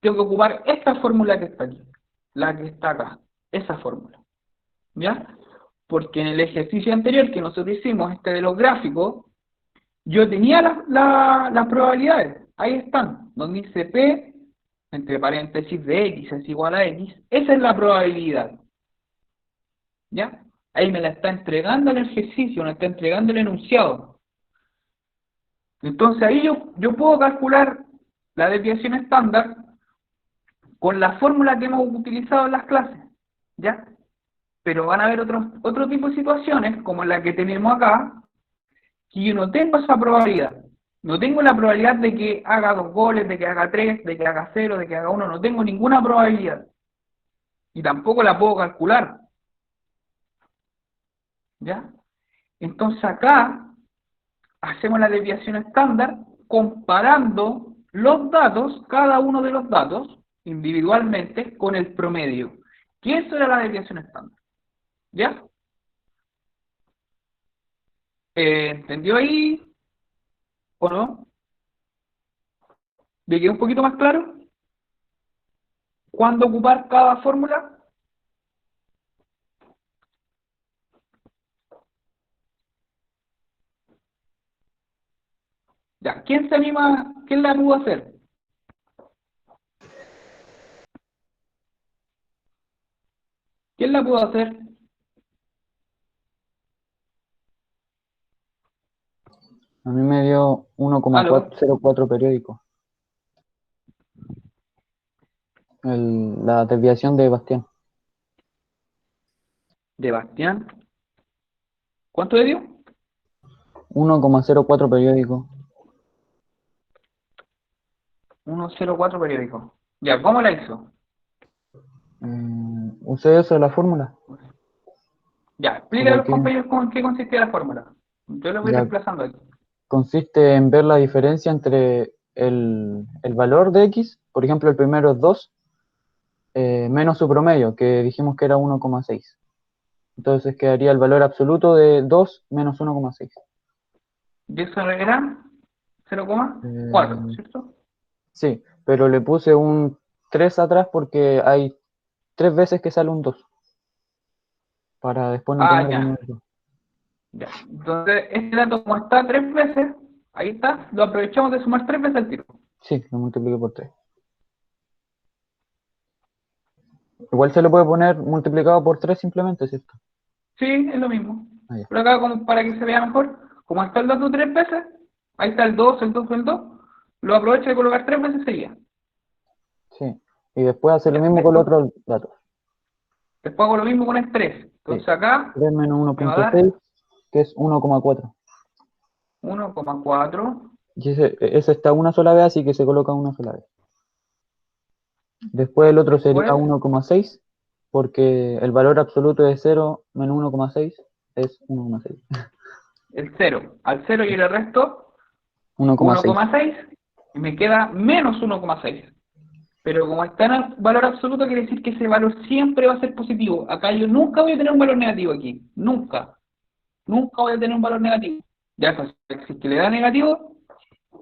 tengo que ocupar esta fórmula que está aquí. La que está acá. Esa fórmula. ¿Ya? Porque en el ejercicio anterior que nosotros hicimos, este de los gráficos, yo tenía las probabilidades. Ahí están. Donde dice P, entre paréntesis de X es igual a X. Esa es la probabilidad. ¿Ya? Ahí me la está entregando el ejercicio, me la está entregando el enunciado. Entonces ahí yo puedo calcular la desviación estándar con la fórmula que hemos utilizado en las clases. ¿Ya? Pero van a haber otro tipo de situaciones, como la que tenemos acá, que yo no tengo esa probabilidad. No tengo la probabilidad de que haga 2 goles, de que haga 3, de que haga 0, de que haga 1. No tengo ninguna probabilidad. Y tampoco la puedo calcular. ¿Ya? Entonces acá hacemos la desviación estándar comparando los datos, cada uno de los datos, individualmente, con el promedio. ¿Qué eso era la desviación estándar? ¿Ya? ¿Entendió ahí o no? ¿Le quedó un poquito más claro? ¿Cuándo ocupar cada fórmula? Ya, ¿quién se anima? ¿Quién la pudo hacer? ¿Quién la pudo hacer? A mí me dio 1,04 periódico. La desviación de Bastián. De Bastián. ¿Cuánto le dio? 1,04 periódico. 1,04 periódico. Ya, ¿cómo la hizo? Usé eso de la fórmula. Ya, explícale a los Coloqué- compañeros cómo, en qué consistía la fórmula. Yo lo voy Ya. reemplazando aquí. Consiste en ver la diferencia entre el valor de X, por ejemplo, el primero es 2, menos su promedio, que dijimos que era 1,6. Entonces quedaría el valor absoluto de 2 menos 1,6. Y eso era 0,4, ¿cierto? Sí, pero le puse un 3 atrás porque hay 3 veces que sale un 2. Para después no tener Ya. el número. Ya. Entonces, este dato como está 3 veces, ahí está, lo aprovechamos de sumar 3 veces al tiro. Sí, lo multipliqué por 3. Igual se le puede poner multiplicado por 3 simplemente, ¿cierto? Sí, es lo mismo. Ya. Pero acá, como para que se vea mejor, como está el dato 3 veces, ahí está el 2, el 2, el 2, lo aprovecho de colocar 3 veces seguidas. Sí. Y después hacer lo Ya, mismo con los otros datos. Después hago lo mismo con el 3. Entonces acá 3 menos me va a dar 1,6, que es 1,4. 1,4. Y ese está una sola vez, así que se coloca una sola vez. Después el otro sería Después 1,6, porque el valor absoluto de 0 menos 1,6 es 1,6. el 0. Al 0 yo le resto 1,6. 1,6 y me queda menos 1,6. Pero como está en el valor absoluto, quiere decir que ese valor siempre va a ser positivo. Acá yo nunca voy a tener un valor negativo aquí. Nunca. Nunca voy a tener un valor negativo. Ya, pues, si le da negativo,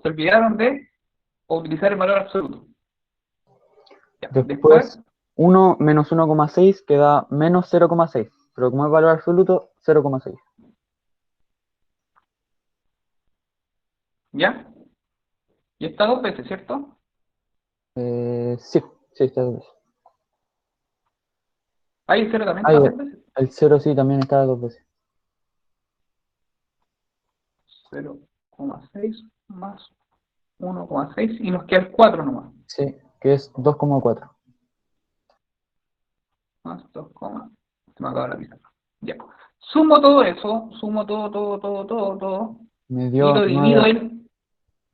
se olvidaron de utilizar el valor absoluto. Ya, Después 1 menos 1,6 queda menos 0,6. Pero como es valor absoluto, 0,6. ¿Ya? Y está 2 veces, ¿cierto? Sí, está 2 veces. Ahí el 0 también Ahí, está 2 veces. el 0 sí también está 2 veces. 0,6 más 1,6 y nos queda el 4 nomás. Sí, que es 2,4. Más 2, se me acaba la pizarra. Ya. Sumo todo eso, sumo todo, Me y dio lo divido 9,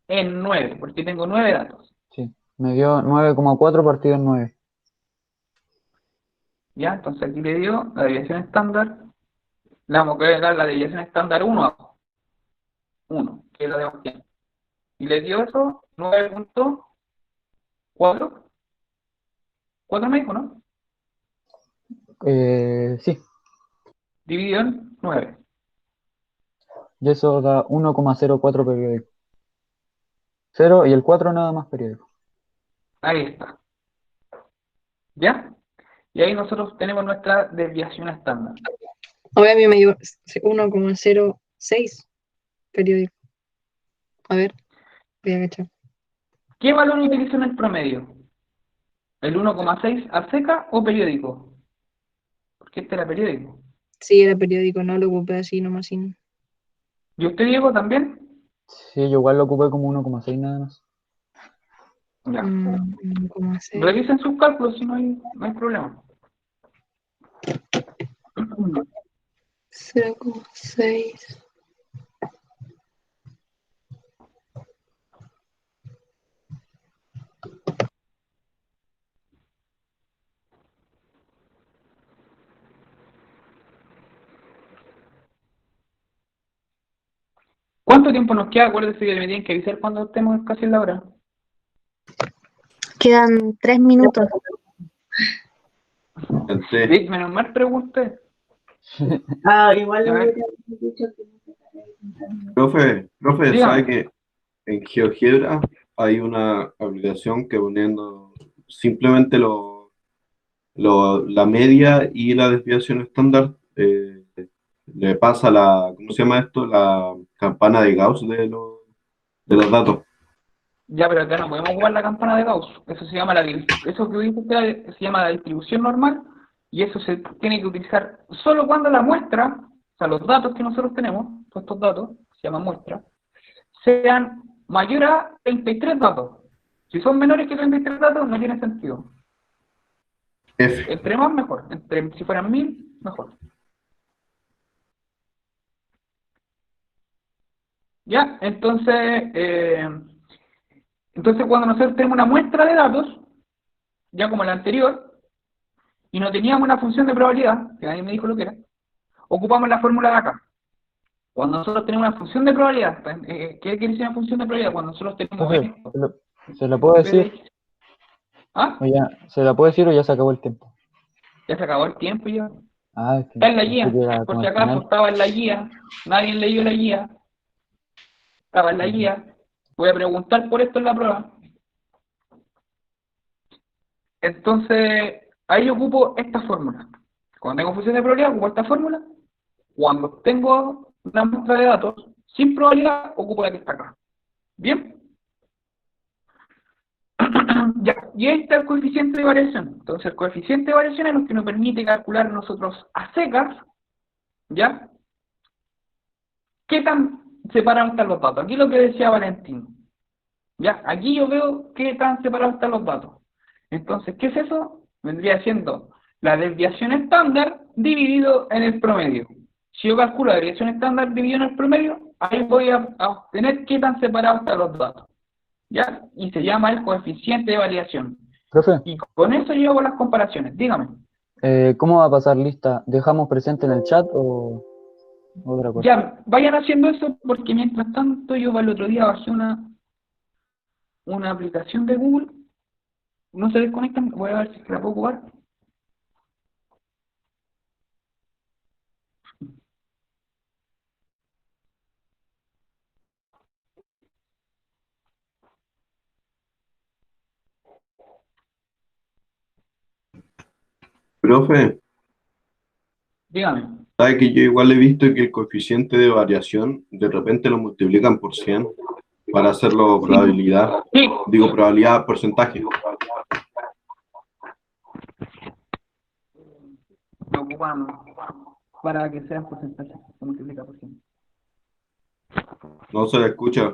en 9, porque tengo 9 datos. sí, me dio 9,4 partido en 9. ¿Ya? Entonces aquí le dio la desviación estándar, le vamos a dar la desviación estándar 1 abajo. 1, que es la de Bastián. Y le dio eso 9,4. 4 me dijo, ¿no? Sí, Dividido en 9. y eso da 1,04 periódico. 0 y el 4 nada más periódico. Ahí está. ¿Ya? Y ahí nosotros tenemos nuestra desviación estándar. Hoy a mí me dio 1,06 periódico. A ver, voy a agachar. ¿Qué valor utilizo en el promedio? ¿El 1,6 a seca o periódico? Porque este era periódico. Sí, era periódico, no lo ocupé así nomás sin. ¿Y usted, Diego, también? Sí, yo igual lo ocupé como 1,6 nada más. Ya. 1,6. Revisen sus cálculos si no hay problema. 0,6. ¿Cuánto tiempo nos queda? Acuérdese que me tienen que avisar cuando estemos casi en la hora. Quedan 3 minutos. Entonces, Sí, menos mal pregunté. Igual A lo ver. hubiera dicho que profe, Dígame. ¿sabe que en GeoGebra hay una aplicación que poniendo simplemente la media y la desviación estándar le pasa ¿cómo se llama esto? La campana de Gauss de los datos. Ya, pero acá no podemos ocupar la campana de Gauss. Eso se llama eso que dice usted se llama la distribución normal, y eso se tiene que utilizar solo cuando la muestra, o sea, los datos que nosotros tenemos, todos estos datos, se llaman muestras, sean mayor a 33 datos. Si son menores que 33 datos, no tiene sentido. F. Entre más, mejor. Si fueran 1000, mejor. ¿Ya? Entonces cuando nosotros tenemos una muestra de datos, ya como la anterior, y no teníamos una función de probabilidad, que nadie me dijo lo que era, ocupamos la fórmula de acá. Cuando nosotros tenemos una función de probabilidad, ¿qué quiere decir una función de probabilidad? Cuando nosotros tenemos Profe, esto. ¿se la puedo decir? ¿Ah? ¿O ya, ¿se la puedo decir o ya se acabó el tiempo? Ya se acabó el tiempo ya. Ah, es que Está en la pensé guía, que era por como si el acaso final. estaba en la guía, nadie leyó la guía, estaba en la guía, voy a preguntar por esto en la prueba. Entonces, ahí ocupo esta fórmula. Cuando tengo función de probabilidad, ocupo esta fórmula. Cuando tengo una muestra de datos sin probabilidad, ocupo la que está acá. ¿Bien? Ya, y ahí está el coeficiente de variación. Entonces, el coeficiente de variación es lo que nos permite calcular nosotros a secas, ¿ya? ¿Qué tan separados están los datos? Aquí es lo que decía Valentín. ¿Ya? Aquí yo veo qué tan separados están los datos. Entonces, ¿qué es eso? Vendría siendo la desviación estándar dividido en el promedio. Si yo calculo la desviación estándar dividido en el promedio, ahí voy a obtener qué tan separados están los datos. ¿Ya? Y se llama el coeficiente de variación. Profe, Y con eso yo hago las comparaciones. Dígame. ¿cómo va a pasar lista? ¿Dejamos presente en el chat o otra cosa? Ya, vayan haciendo eso porque mientras tanto yo el otro día bajé una aplicación de Google. No se desconectan, voy a ver si la puedo ocupar. Profe, Dígame. ¿sabe que yo igual he visto que el coeficiente de variación de repente lo multiplican por 100 para hacerlo probabilidad? Sí, Digo, probabilidad, porcentaje. lo ocupamos para que sean porcentajes. Se multiplica por 100. No se le escucha.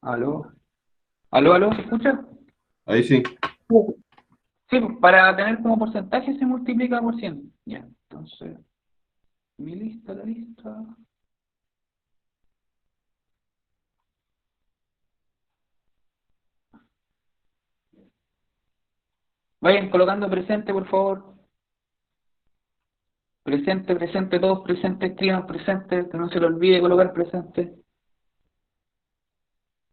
¿Aló? ¿Aló? ¿Se escucha? Ahí sí. Sí, para tener como porcentaje se multiplica por 100. Ya, entonces, mi lista, la lista. Vayan colocando presente, por favor. Presente, presente, todos presentes, escriban presente, que no se le olvide colocar presente.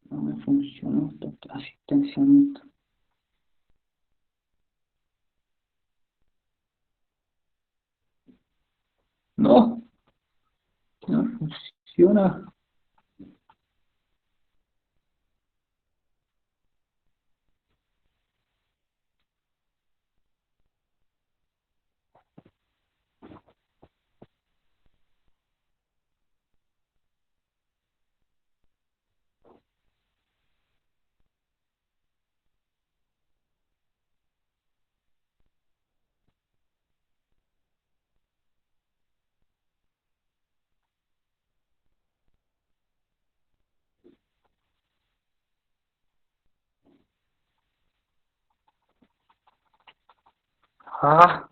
No me funcionó esto, asistenciamiento. No, no funciona. Ah.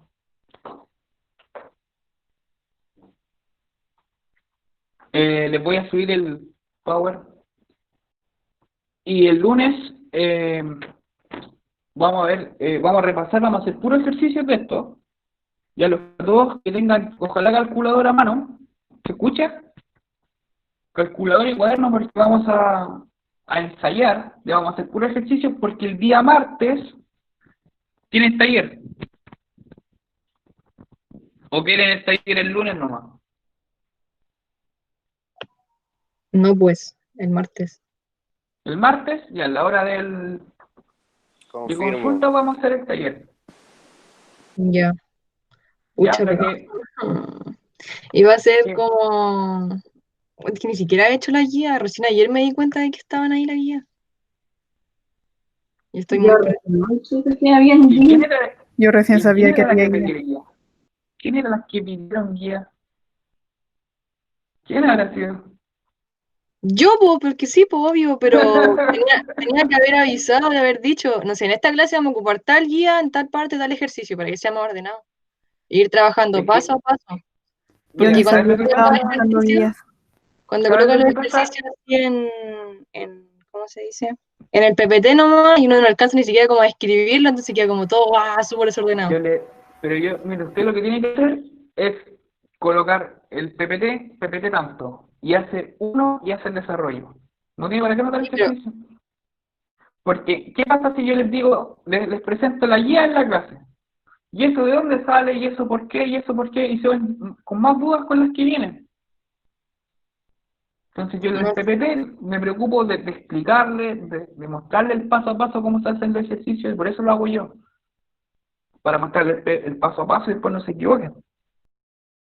Les voy a subir el Power. Y el lunes vamos a ver, vamos a repasar, vamos a hacer puro ejercicio de esto. Ya los dos que tengan, ojalá calculadora a mano, ¿se escucha? Calculadora y cuaderno porque vamos a ensayar, ya vamos a hacer puro ejercicio porque el día martes tienen taller. ¿O quieren el taller el lunes nomás? No, pues, el martes. El martes, ya a la hora de consulta vamos a hacer el taller. Ya. Ya, Pucha, o sea pero- que, Iba a ser ¿qué? como... Es que ni siquiera he hecho la guía. Recién ayer me di cuenta de que estaban ahí la guía. Y estoy muy... Yo no supe que había un ¿Y quién día. era, Yo recién ¿Y sabía quién que era la había que guía. pedía guía? ¿Quién eran las que pidieron guía? ¿Quién habrá sido? Yo, po, porque sí, pues obvio, pero tenía que haber avisado, de haber dicho, no sé, en esta clase vamos a ocupar tal guía, en tal parte, tal ejercicio, para que sea más ordenado. E ir trabajando Es paso que, a paso. Yo mira, ni Porque ¿sabes cuando lo sabía que que colocan pasa? estaban los buscando ejercicios, guías. cuando ¿Sabes colocan lo los que pasa? ejercicios así ¿cómo se dice? En el PPT nomás, y uno no alcanza ni siquiera como a escribirlo, entonces queda como todo, ¡guau!, súper desordenado. Mira, usted lo que tiene que hacer es colocar el PPT tanto, y hace uno y hace el desarrollo. No tiene para qué anotar Sí, pero ejercicio. Porque, ¿qué pasa si yo les digo, les presento la guía en la clase? ¿Y eso de dónde sale? ¿Y eso por qué? ¿Y eso por qué? Y se van con más dudas con las que vienen. Entonces yo en el no, PPT me preocupo de explicarle, de mostrarle el paso a paso cómo se hacen los ejercicios, y por eso lo hago yo. Para mostrarle el paso a paso y después no se equivoquen.